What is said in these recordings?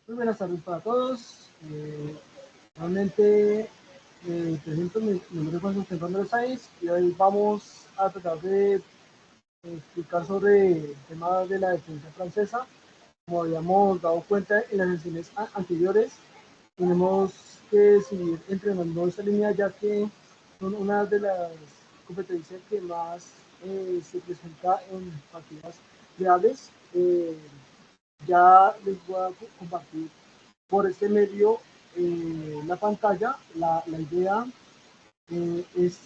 Muy buenas tardes para todos. Nuevamente presento mi nombre es Juan Sebastián Sáenz y hoy vamos a tratar de explicar sobre el tema de la defensa francesa. Como habíamos dado cuenta en las sesiones anteriores, tenemos que seguir entrenando esta línea ya que son una de las competencias que más se presenta en partidas reales. Ya les voy a compartir por este medio la pantalla. La idea es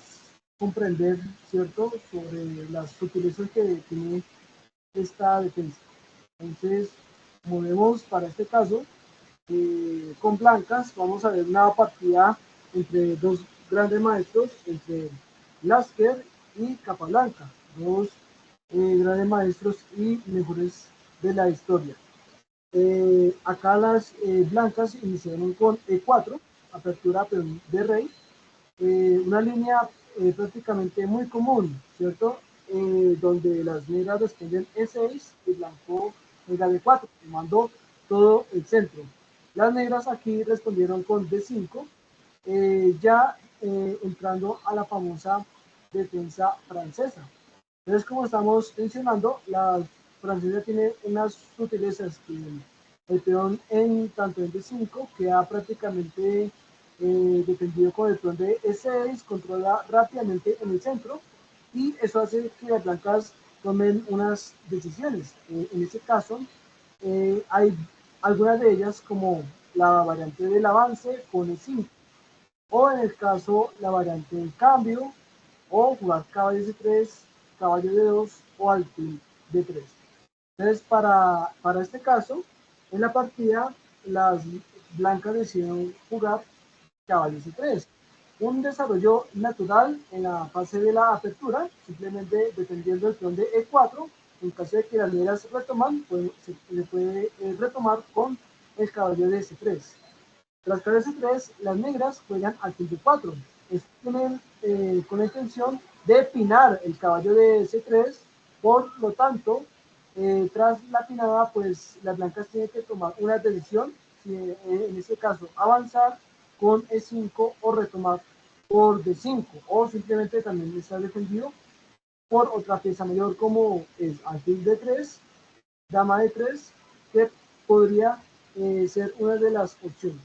comprender, ¿cierto?, sobre las sutilezas que tiene esta defensa. Entonces, como vemos para este caso, con blancas, vamos a ver una partida entre dos grandes maestros, entre Lasker y Capablanca, dos grandes maestros y mejores de la historia. Acá las blancas iniciaron con E4, apertura peón de rey, una línea prácticamente muy común, ¿cierto? Donde las negras responden E6 y blanco juega D4, tomando todo el centro. Las negras aquí respondieron con D5, ya entrando a la famosa defensa francesa. Entonces, como estamos mencionando, la francesa tiene unas sutilezas que el peón en tanto en D5 queda prácticamente defendido con el peón de E6, controla rápidamente en el centro y eso hace que las blancas tomen unas decisiones. En este caso, hay algunas de ellas como la variante del avance con E5 o en el caso la variante del cambio o jugar caballo C3, caballo D2 o alfil D3. Entonces, para este caso, en la partida, las blancas deciden jugar caballo C3. Un desarrollo natural en la fase de la apertura, simplemente dependiendo del peón de E4. En caso de que las negras retoman, pues, se le puede retomar con el caballo de C3. Tras caballo C3, las negras juegan alfil D4. Esto tienen con la intención de pinar el caballo de C3, por lo tanto, tras la pinada, pues las blancas tienen que tomar una decisión, si, en este caso avanzar con E5 o retomar por D5, o simplemente también está defendido por otra pieza mayor como es alfil D3, dama D3, que podría ser una de las opciones.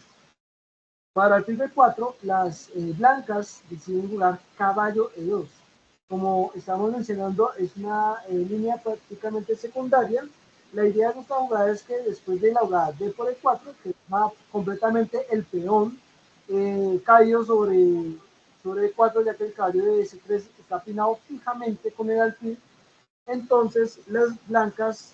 Para el pibe 4, las blancas deciden jugar caballo E2. Como estamos mencionando, es una línea prácticamente secundaria. La idea de esta jugada es que después de la jugada D por E4, que va completamente el peón caído sobre E4, ya que el caballo de S3 está pinado fijamente con el alfil. Entonces, las blancas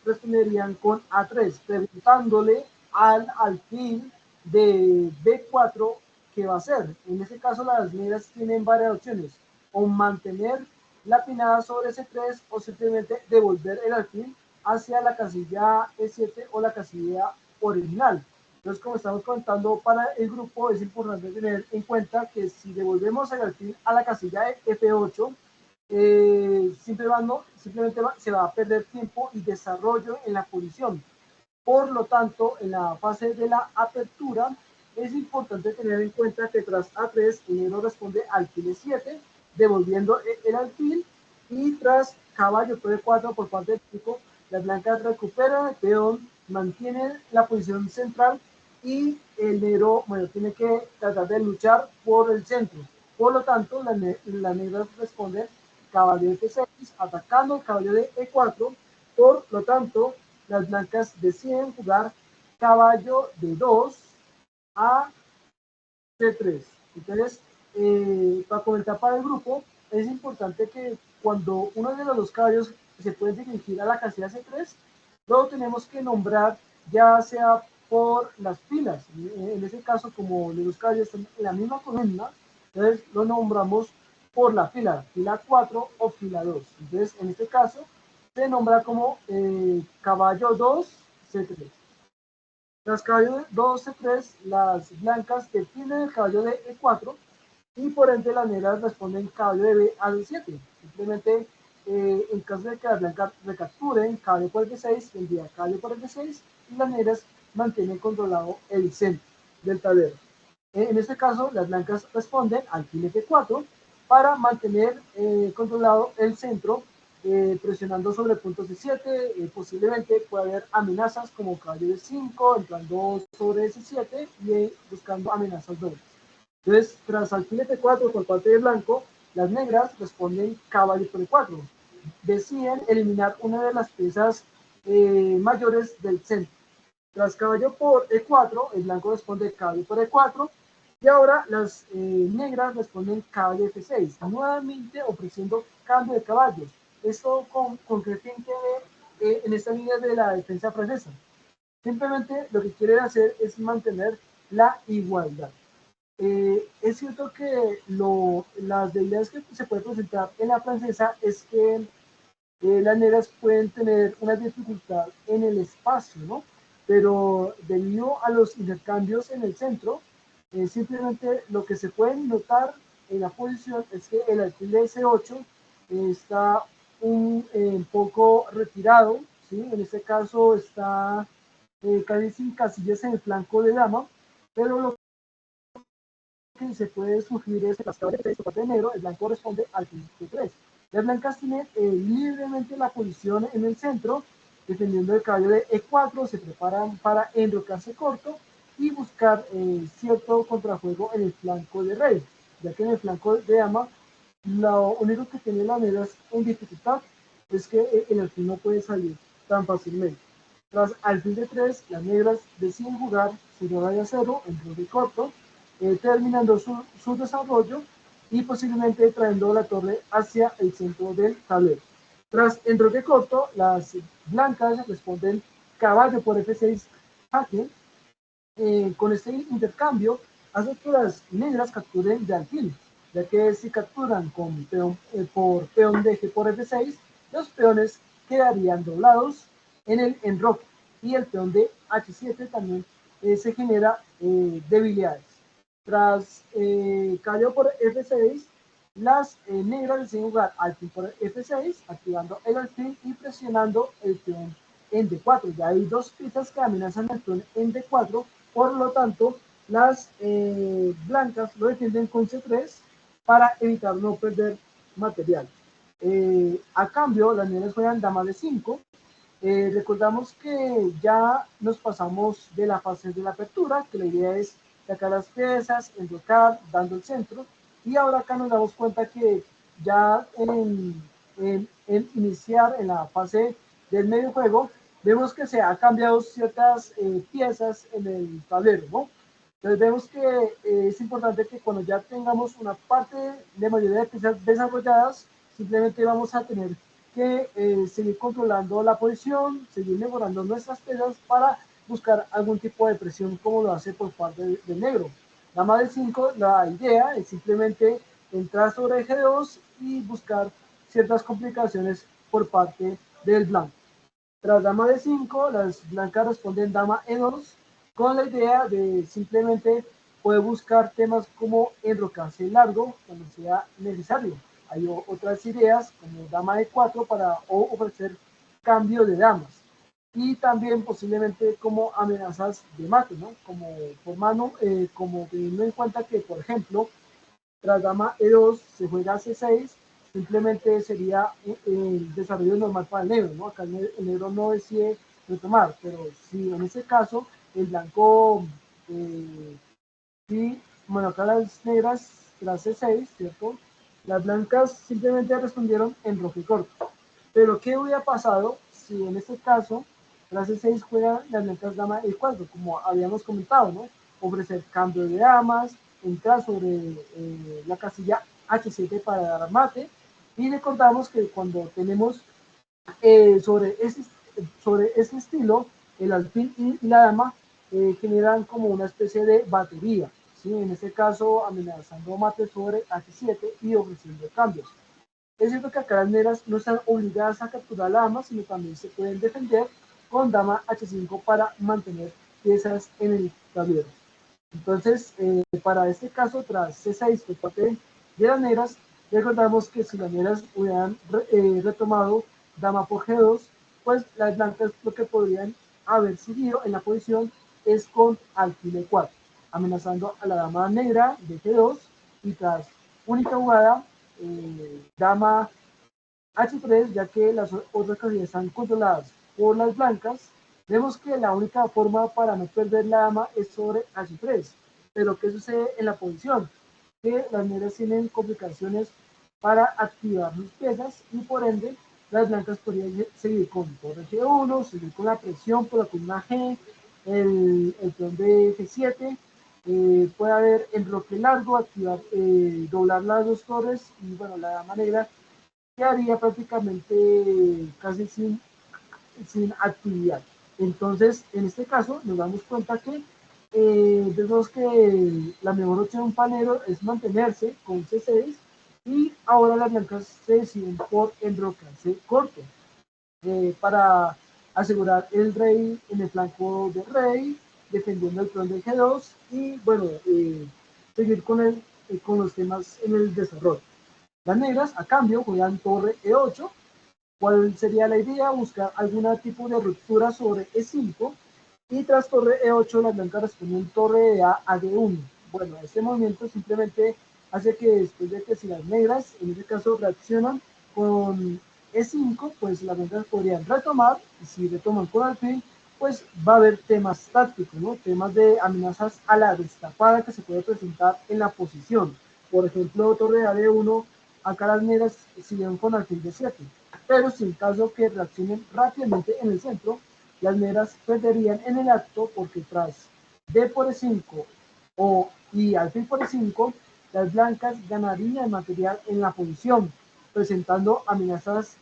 responderían con A3, preguntándole al alfil de B4 qué va a hacer. En este caso, las negras tienen varias opciones: o mantener la pinada sobre C3 o simplemente devolver el alfil hacia la casilla E7 o la casilla original. Entonces, como estamos comentando para el grupo, es importante tener en cuenta que si devolvemos el alfil a la casilla F8, simplemente se va a perder tiempo y desarrollo en la posición. Por lo tanto, en la fase de la apertura, es importante tener en cuenta que tras A3, el negro responde alfil E7, devolviendo el alfil, y tras caballo P4 por parte del equipo, las blancas recuperan el peón, mantienen la posición central y el negro, bueno, tiene que tratar de luchar por el centro. Por lo tanto, las negras responden caballo F6, atacando el caballo de E4. Por lo tanto, las blancas deciden jugar caballo de 2 a C3. Entonces, para comentar para el grupo, es importante que cuando uno de los dos caballos se puede dirigir a la casilla C3, luego tenemos que nombrar ya sea por las filas. En este caso, como los dos caballos están en la misma columna, entonces lo nombramos por la fila 4 o fila 2. Entonces, en este caso, se nombra como caballo 2 C3. Las caballo 2 C3, las blancas definen el caballo de E4 y por ende las negras responden caballo de B a D7. Simplemente en caso de que las blancas recapturen caballo por D6, vendría caballo por D6 y las negras mantienen controlado el centro del tablero. En este caso, las blancas responden alfil F4 para mantener controlado el centro, presionando sobre puntos de 7. Posiblemente pueda haber amenazas como caballo de 5, entrando sobre S7 y buscando amenazas dobles. Entonces, tras alfil F4 por parte de blanco, las negras responden caballo por E4. Deciden eliminar una de las piezas mayores del centro. Tras caballo por E4, el blanco responde caballo por E4. Y ahora las negras responden caballo F6, nuevamente ofreciendo cambio de caballos. Esto con qué fin tiene en esta línea de la defensa francesa. Simplemente lo que quieren hacer es mantener la igualdad. Es cierto que las debilidades que se pueden presentar en la francesa es que las negras pueden tener una dificultad en el espacio, ¿no? Pero debido a los intercambios en el centro, simplemente lo que se puede notar en la posición es que el alfil de S8 está un poco retirado, ¿sí? En este caso está casi sin casillas en el flanco de dama, pero lo que se puede sugerir es que las caballas de parte de negro, el blanco responde al alfil de 3. Las blancas tienen libremente la posición en el centro, dependiendo del caballo de E4, se preparan para enrocarse corto y buscar cierto contrajuego en el flanco de rey, ya que en el flanco de dama, lo único que tiene las negras en dificultad es que el alfil no puede salir tan fácilmente. Tras alfil de 3, las negras deciden jugar sobre raya 0 en roque corto, terminando su desarrollo y posiblemente trayendo la torre hacia el centro del tablero. Tras enroque corto, las blancas responden caballo por F6 jaque. Con este intercambio hace que las negras capturen de alfil, ya que si capturan con peón, por peón de G por F6, los peones quedarían doblados en el enroque y el peón de H7 también se genera debilidades. Tras caballo por F6, las negras deciden jugar alfil por F6, activando el alfil y presionando el peón en D4. Ya hay dos piezas que amenazan el peón en D4, por lo tanto, las blancas lo defienden con C3 para evitar no perder material. A cambio, las negras juegan dama de 5. Recordamos que ya nos pasamos de la fase de la apertura, que la idea es sacar las piezas, enrocar, dando el centro, y ahora acá nos damos cuenta que ya en iniciar en la fase del medio juego, vemos que se han cambiado ciertas piezas en el tablero, ¿no? Entonces vemos que es importante que cuando ya tengamos una parte de mayoría de piezas desarrolladas, simplemente vamos a tener que seguir controlando la posición, seguir mejorando nuestras piezas para buscar algún tipo de presión como lo hace por parte del negro. Dama de 5, la idea es simplemente entrar sobre G2 y buscar ciertas complicaciones por parte del blanco. Tras dama de 5, las blancas responden dama E2 con la idea de simplemente poder buscar temas como enrocarse largo cuando sea necesario. Hay otras ideas como dama E4 para ofrecer cambio de damas y también posiblemente como amenazas de mate, ¿no? Como por mano, como teniendo en cuenta que, por ejemplo, tras dama E2 se juega C6, simplemente sería el desarrollo normal para el negro, ¿no? Acá el negro no decide retomar, pero si en ese caso el blanco, sí, bueno, acá las negras tras C6, ¿cierto? Las blancas simplemente respondieron en rojo y corto. Pero ¿qué hubiera pasado si en este caso tras C6 juegan las blancas dama E4, como habíamos comentado, ¿no? Ofrecer cambio de damas, entrar sobre la casilla H7 para dar mate. Y recordamos que cuando tenemos sobre ese estilo, el alfil y la dama generan como una especie de batería, ¿sí? En este caso amenazando mate sobre H7 y ofreciendo cambios. Es cierto que acá las negras no están obligadas a capturar la dama, sino también se pueden defender con dama H5 para mantener piezas en el tablero. Entonces, para este caso, tras C6 por parte de las negras, recordamos que si las negras hubieran retomado dama por G2, pues las blancas lo que podrían haber seguido en la posición es con alfil E4, amenazando a la dama negra de G2 y tras única jugada, dama H3, ya que las otras casillas están controladas por las blancas, vemos que la única forma para no perder la dama es sobre H3. Pero ¿qué sucede en la posición? Que las negras tienen complicaciones para activar sus piezas y por ende las blancas podrían seguir con torre G1, seguir con la presión por la columna G, el peón de G7, puede haber enroque largo, activar, doblar las dos torres y bueno, la dama negra quedaría prácticamente casi sin actividad. Entonces, en este caso, nos damos cuenta que vemos que la mejor opción para negro es mantenerse con C6 y ahora las blancas se deciden por enrocarse corto para asegurar el rey en el flanco del rey, defendiendo el peón de G2 y bueno, seguir con los temas en el desarrollo. Las negras, a cambio, juegan torre E8. ¿Cuál sería la idea? Buscar algún tipo de ruptura sobre E5 y tras torre E8 las blancas responden torre de A a D1. Bueno, este movimiento simplemente hace que después de que si las negras, en este caso, reaccionan con E5, pues las blancas podrían retomar y si retoman con alfil, pues va a haber temas tácticos, ¿no? Temas de amenazas a la destapada que se puede presentar en la posición. Por ejemplo, torre de A D1, acá las negras siguen con alfil de 7 pero si en caso que reaccionen rápidamente en el centro, las negras perderían en el acto porque tras D por E5 y alfil por E5, las blancas ganarían material en la posición, presentando amenazas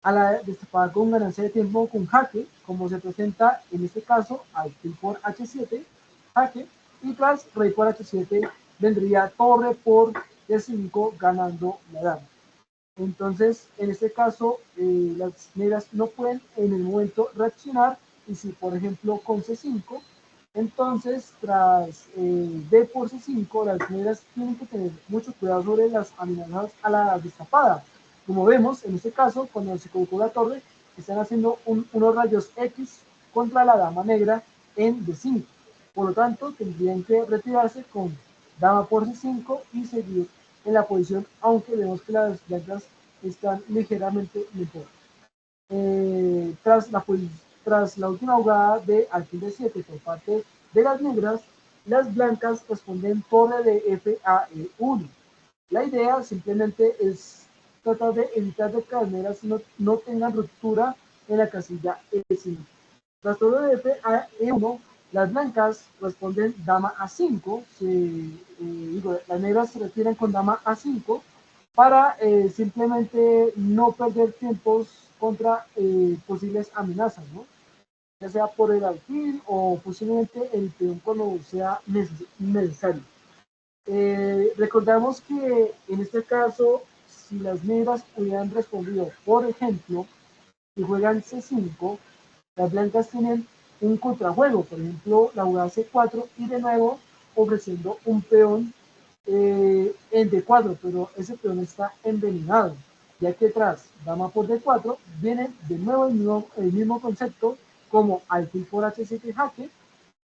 a la destapada con ganancia de tiempo con jaque, como se presenta en este caso alfil por H7, jaque, y tras rey por H7 vendría torre por D5 ganando la dama. Entonces, en este caso, las negras no pueden en el momento reaccionar y si, por ejemplo, con C5, entonces tras D por C5, las negras tienen que tener mucho cuidado sobre las amenazas a la destapada. Como vemos, en este caso, cuando se colocó la torre, están haciendo unos rayos X contra la dama negra en D5. Por lo tanto, tendrían que retirarse con dama por C5 y seguir en la posición, aunque vemos que las blancas están ligeramente mejor. Tras la última jugada de alfil de 7 por parte de las negras, las blancas responden torre de F a E1. La idea simplemente es tratar de evitar de que las negras no tengan ruptura en la casilla E5. Tras torre de F a E1, las blancas responden dama A5, las negras se retiran con dama A5 para simplemente no perder tiempos contra posibles amenazas, ¿no? Ya sea por el alfil o posiblemente el peón cuando sea necesario. Recordamos que en este caso, si las negras hubieran respondido, por ejemplo, si juegan C5, las blancas tienen un contrajuego, por ejemplo, la jugada C4 y de nuevo ofreciendo un peón en D4, pero ese peón está envenenado, ya que tras dama por D4 viene de nuevo el mismo concepto como alfil por H7 jaque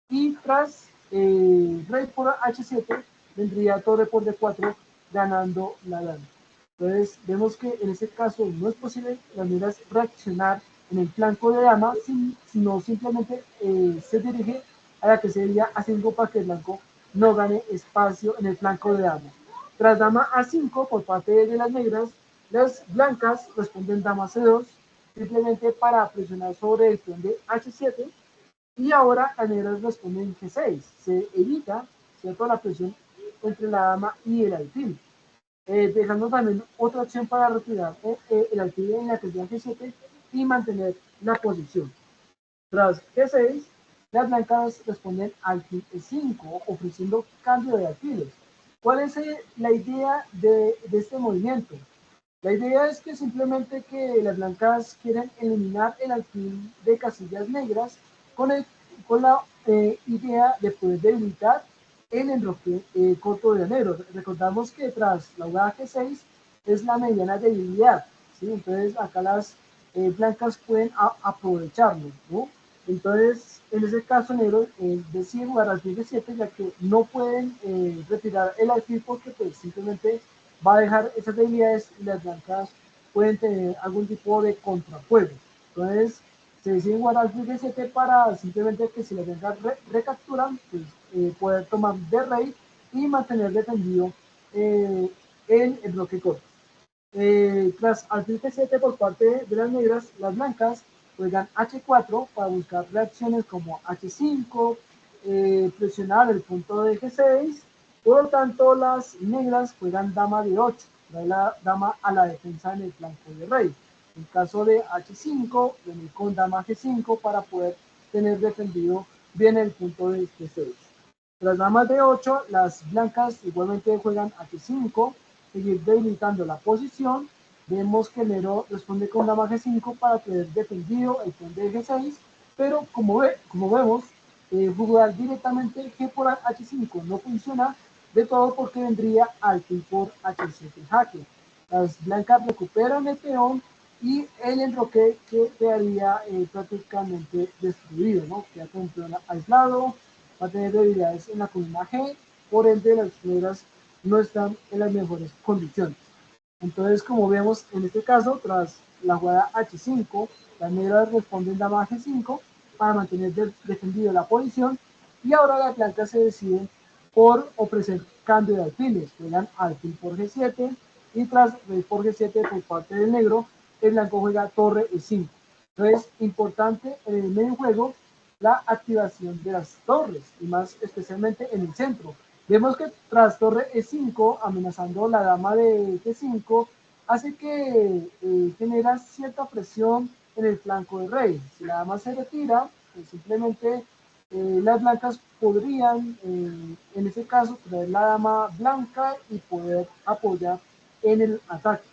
y tras rey por H7 vendría torre por D4 ganando la dama. Entonces vemos que en este caso no es posible las negras reaccionar en el flanco de dama, sino simplemente se dirige a la que sería A5 para que el blanco no gane espacio en el flanco de dama. Tras dama A5 por parte de las negras, las blancas responden dama C2 simplemente para presionar sobre el peón de H7 y ahora las negras responden G6. Se evita, ¿cierto?, la presión entre la dama y el alfil. Dejando también otra opción para retirar el alfil en la casilla G7 y mantener la posición. Tras G6, las blancas responden alfil E5, ofreciendo cambio de alfiles. ¿Cuál es la idea de este movimiento? La idea es que simplemente que las blancas quieren eliminar el alfil de casillas negras con la idea de poder debilitar el enroque corto de negro. Recordamos que tras la jugada G6 es la mediana debilidad, ¿sí? Entonces acá las blancas pueden aprovecharlo, ¿no? Entonces, en ese caso, negro decide jugar alfil G7, ya que no pueden retirar el alfil porque pues simplemente va a dejar esas debilidades y las blancas pueden tener algún tipo de contrafuego. Entonces, se decide jugar alfil G7 para simplemente que si las blancas recapturan, pues poder tomar de rey y mantener defendido el bloque corto. Tras alfil G7 por parte de las negras, las blancas juegan H4 para buscar reacciones como H5, presionar el punto de G6. Por lo tanto, las negras juegan dama de 8, trae la dama a la defensa en el flanco de rey. En caso de H5, venir con dama G5 para poder tener defendido bien el punto de G6. Tras damas de 8, las blancas igualmente juegan H5, seguir debilitando la posición. Vemos que el negro responde con dama G5 para tener defendido el peón de G6, pero como vemos, jugar directamente G por H5 no funciona de todo porque vendría alfil por H7 jaque. Las blancas recuperan el peón y el enroque quedaría prácticamente destruido, ¿no? Queda con un peón aislado, va a tener debilidades en la columna G, por ende las negras no están en las mejores condiciones. Entonces, como vemos en este caso, tras la jugada H5, las negras responden dama G5 para mantener defendido la posición y ahora las blancas se deciden por ofrecer cambio de alfiles. Juegan alfil por G7 y tras rey por G7 por parte del negro, el blanco juega torre E5. Entonces, importante en el medio juego la activación de las torres y más especialmente en el centro. Vemos que tras torre E5, amenazando la dama de G5, hace que genera cierta presión en el flanco del rey. Si la dama se retira, pues simplemente las blancas podrían, en ese caso, traer la dama blanca y poder apoyar en el ataque.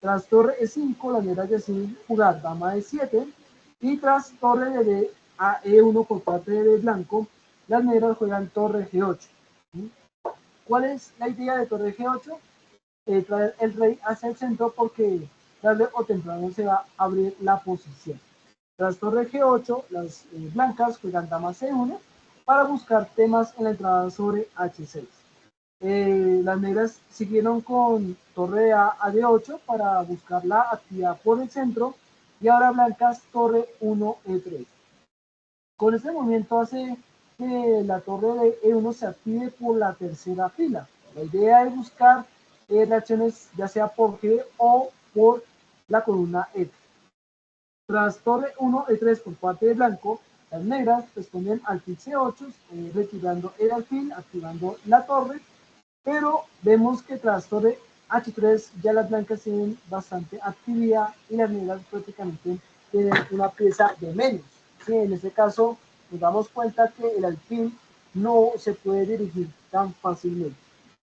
Tras torre E5, las negras deciden jugar dama E7 y tras torre de a E1 por parte de blanco, las negras juegan torre G8. ¿Cuál es la idea de torre G8? Traer el rey hacia el centro porque tarde o temprano se va a abrir la posición. Tras torre G8, las blancas juegan dama C1 para buscar temas en la entrada sobre H6. Las negras siguieron con torre a D8 para buscar la actividad por el centro y ahora blancas torre 1 E3. Con este movimiento hace que la torre de E1 se active por la tercera fila. La idea es buscar reacciones ya sea por G o por la columna E. Tras torre 1 E3 por parte de blanco, las negras responden alfil C8, retirando el alfil, activando la torre, pero vemos que tras torre H3 ya las blancas tienen bastante actividad y las negras prácticamente tienen una pieza de menos. Sí, en este caso nos damos cuenta que el alfil no se puede dirigir tan fácilmente.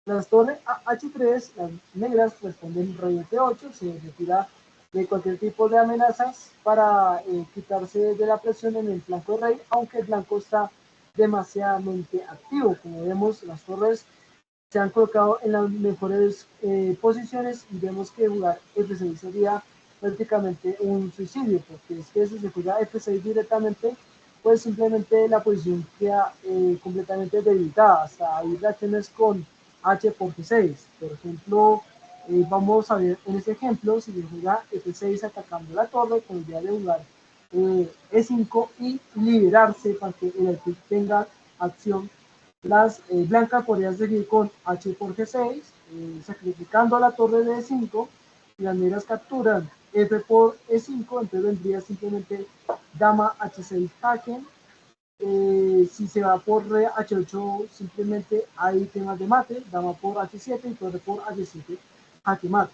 Tras torre H3, las negras responden rey F8, se retira de cualquier tipo de amenazas para quitarse de la presión en el flanco de rey, aunque el blanco está demasiadamente activo. Como vemos, las torres se han colocado en las mejores posiciones y vemos que jugar F6 sería prácticamente un suicidio, porque es que si se juega F6 directamente, pues simplemente la posición queda completamente debilitada. Hasta hay reacciones con H por G6. Por ejemplo, vamos a ver en este ejemplo, si se juega F6 atacando la torre, con la idea de jugar E5 y liberarse para que el alfil tenga acción. Las blancas podrían seguir con H por G6, sacrificando la torre de E5, y las negras capturan F por E5, entonces vendría simplemente dama H6 jaque. Si se va por re H8, simplemente hay temas de mate, dama por H7 y torre por H7, jaque mate.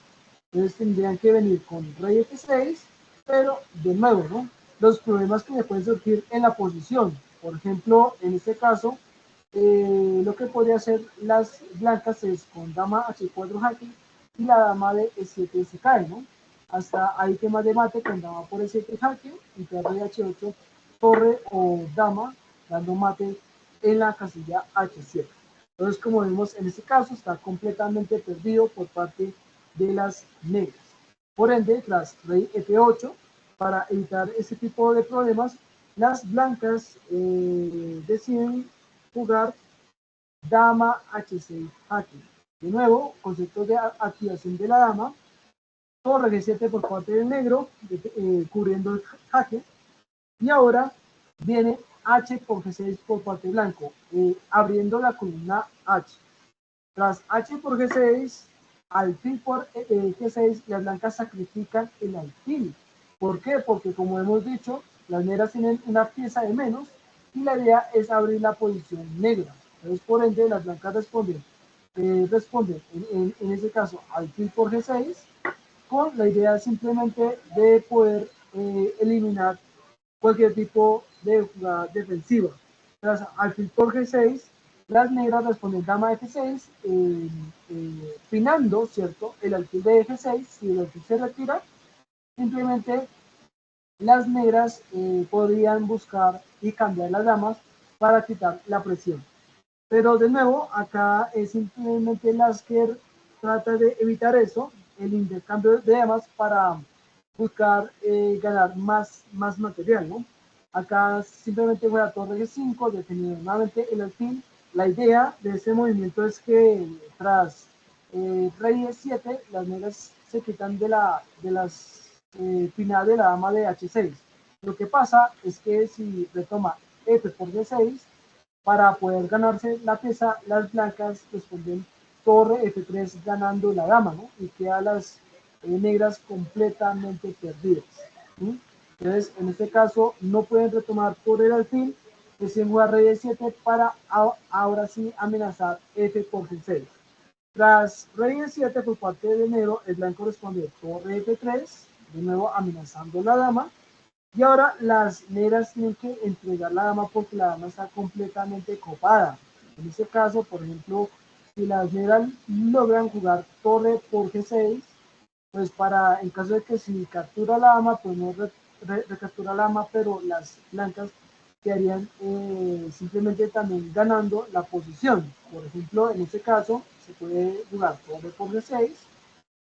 Entonces tendrían que venir con rey F6, pero de nuevo, ¿no? Los problemas que me pueden surgir en la posición. Por ejemplo, en este caso, lo que podría hacer las blancas es con dama H4 jaque y la dama de E7 se cae, ¿no? Hasta hay temas de mate con dama por E7 jaque y rey H8 torre o dama dando mate en la casilla H7. Entonces, como vemos en este caso, está completamente perdido por parte de las negras. Por ende, tras rey F8, para evitar ese tipo de problemas, las blancas deciden jugar dama H6 jaque. De nuevo, concepto de activación de la dama, torre G7 por parte del negro, cubriendo el jaque, y ahora viene H por G6 por parte del blanco, abriendo la columna H. Tras H por G6, alfil por G6, las blancas sacrifican el alfil. ¿Por qué? Porque como hemos dicho, las negras tienen una pieza de menos y la idea es abrir la posición negra. Entonces, por ende, las blancas responden en ese caso alfil por G6, con la idea simplemente de poder eliminar cualquier tipo de jugada defensiva. Tras alfil por G6, las negras responden dama F6, pinando, ¿cierto? El alfil de G6, si el alfil se retira, simplemente las negras podrían buscar y cambiar las damas para quitar la presión. Pero de nuevo, acá es simplemente Lasker trata de evitar eso, el intercambio de damas para buscar ganar más material, ¿no? Acá simplemente voy a torre G5, definiendo nuevamente el alfil. La idea de este movimiento es que tras rey E7, las negras se quitan de las final de la dama de H6. Lo que pasa es que si retoma F por D6, para poder ganarse la pieza, las blancas responden torre F3 ganando la dama, ¿no? Y quedan las negras completamente perdidas. ¿Sí? Entonces, en este caso, no pueden retomar por el alfil, deciden jugar rey E7 para ahora sí amenazar F por G6. Tras rey E7 por parte del negro, el blanco responde torre F3, de nuevo amenazando la dama, y ahora las negras tienen que entregar la dama porque la dama está completamente copada. En este caso, por ejemplo, si las negras logran jugar torre por G6, pues en caso de que si captura la dama, pues no recaptura la dama, pero las blancas quedarían simplemente también ganando la posición. Por ejemplo, en este caso, se puede jugar torre por G6,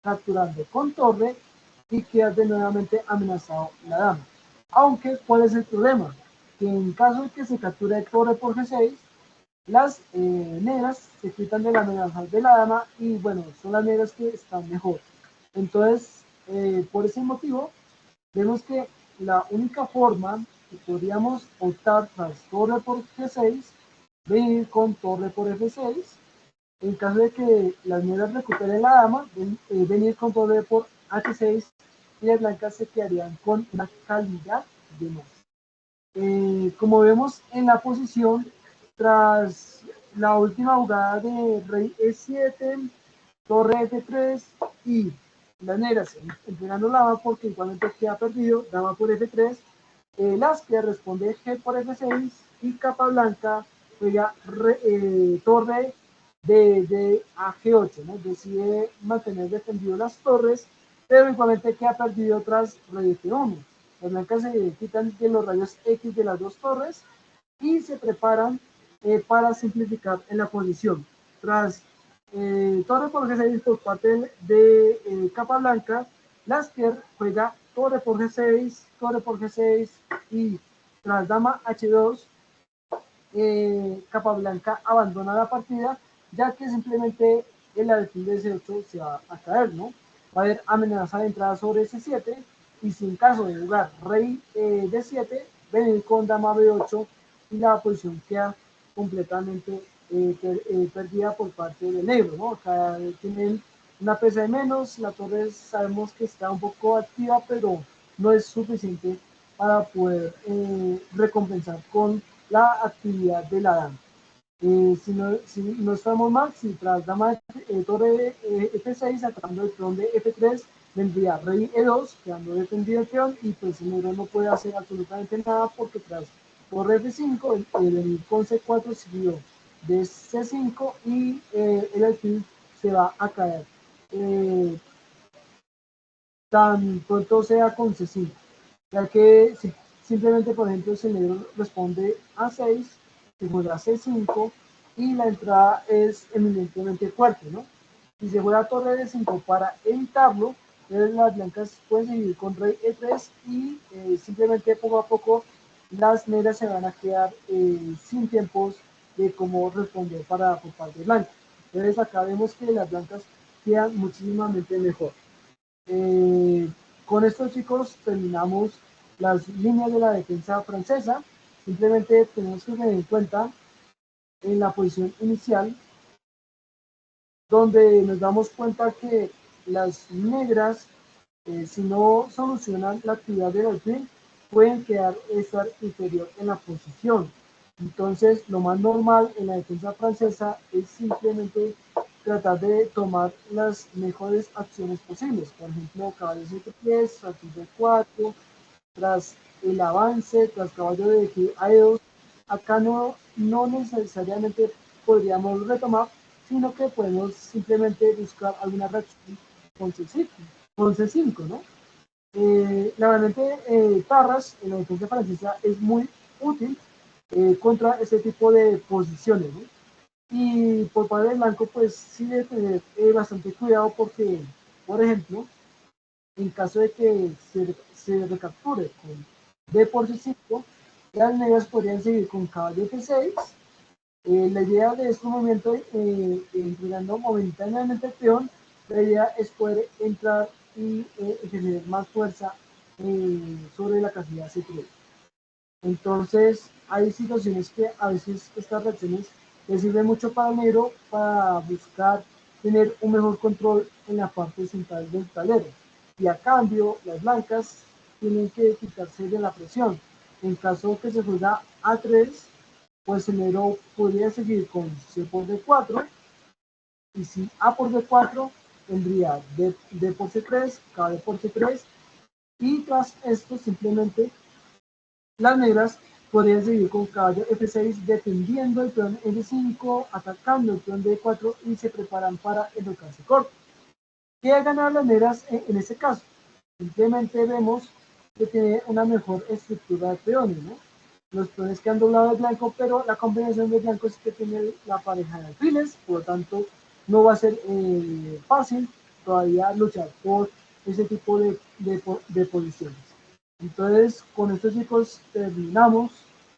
capturando con torre y queda de nuevamente amenazado la dama. Aunque, ¿cuál es el problema? Que en caso de que se capture torre por G6, las negras se quitan de la amenaza de la dama y bueno, son las negras que están mejor. Entonces, por ese motivo, vemos que la única forma que podríamos optar tras torre por G6, venir con torre por F6, en caso de que las negras recuperen la dama, venir con torre por H6 y las blancas se quedarían con una calidad de más. Como vemos en la posición, tras la última jugada de rey E7, torre F3 y las negras entregando la dama porque igualmente queda perdido, dama por F3, las que responde G por F6 y capa blanca juega torre de a G8, ¿no? Decide mantener defendido las torres, pero igualmente queda perdido tras rey F1. Las blancas se quitan de los rayos X de las dos torres y se preparan para simplificar en la posición. Tras torre por G6 por parte de capa blanca, Lasker juega torre por G6, torre por G6 y tras dama H2, capa blanca abandona la partida, ya que simplemente el alfil de C8 se va a caer, ¿no? Va a haber amenaza de entrada sobre C7 y si en caso de jugar rey D7, venir con dama B8 y la posición queda completamente perdida por parte del negro, ¿no? Acá tienen una pieza de menos, la torre sabemos que está un poco activa, pero no es suficiente para poder recompensar con la actividad de la dama. Si no estamos mal, si tras dama torre F6 atacando el peón de F3, vendría rey E2, quedando defendido el peón, y pues el negro no puede hacer absolutamente nada porque tras torre F5, el venir con C4 seguido de C5 y el alfil se va a caer. Tan pronto sea con C5, ya que simplemente, por ejemplo, si el negro responde a 6, se juega C5 y la entrada es eminentemente fuerte, ¿no? Si se juega torre de 5 para evitarlo, entonces las blancas pueden seguir con rey E3 y simplemente poco a poco las negras se van a quedar sin tiempos de cómo responder por parte de blanca. Entonces acá vemos que las blancas quedan muchísimamente mejor. Eh, con estos chicos terminamos las líneas de la defensa francesa. Simplemente tenemos que tener en cuenta en la posición inicial, donde nos damos cuenta que las negras, si no solucionan la actividad del alfil, pueden estar inferior en la posición. Entonces, lo más normal en la defensa francesa es simplemente tratar de tomar las mejores acciones posibles. Por ejemplo, caballo 7 pies, alfil de 4, tras el avance, tras caballo de G a E2. Acá no necesariamente podríamos retomar, sino que podemos simplemente buscar alguna reacción con C5, con C5, ¿no? La variante Tarras en la defensa francesa es muy útil contra este tipo de posiciones, ¿no? Y por parte del blanco, pues sí debe tener bastante cuidado porque, por ejemplo, en caso de que se recapture con D por C5, las negras podrían seguir con caballo F6. La idea de este movimiento, entregando momentáneamente el peón, la idea es poder entrar y tener más fuerza sobre la casilla C3. Entonces, hay situaciones que a veces estas reacciones le sirven mucho para el negro para buscar tener un mejor control en la parte central del tablero. Y a cambio, las blancas tienen que quitarse de la presión. En caso que se juega A3, pues el negro podría seguir con C por D4, y si A por D4, tendría D por C3, KB por C3, y tras esto simplemente las negras podrían seguir con caballo F6 defendiendo el peón F5, atacando el peón D4 y se preparan para el alcance corto. ¿Qué ha ganado las negras en este caso? Simplemente vemos que tiene una mejor estructura de peones, ¿no? Los peones que han doblado el blanco, pero la combinación de blancos es que tiene la pareja de alfiles, por lo tanto no va a ser fácil todavía luchar por ese tipo de posiciones. Entonces, con estos chicos terminamos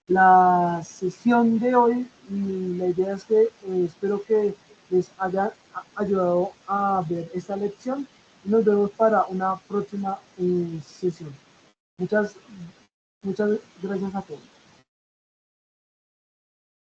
la sesión de hoy y la idea es que espero que les haya ayudado a ver esta lección y nos vemos para una próxima sesión. Muchas gracias a todos.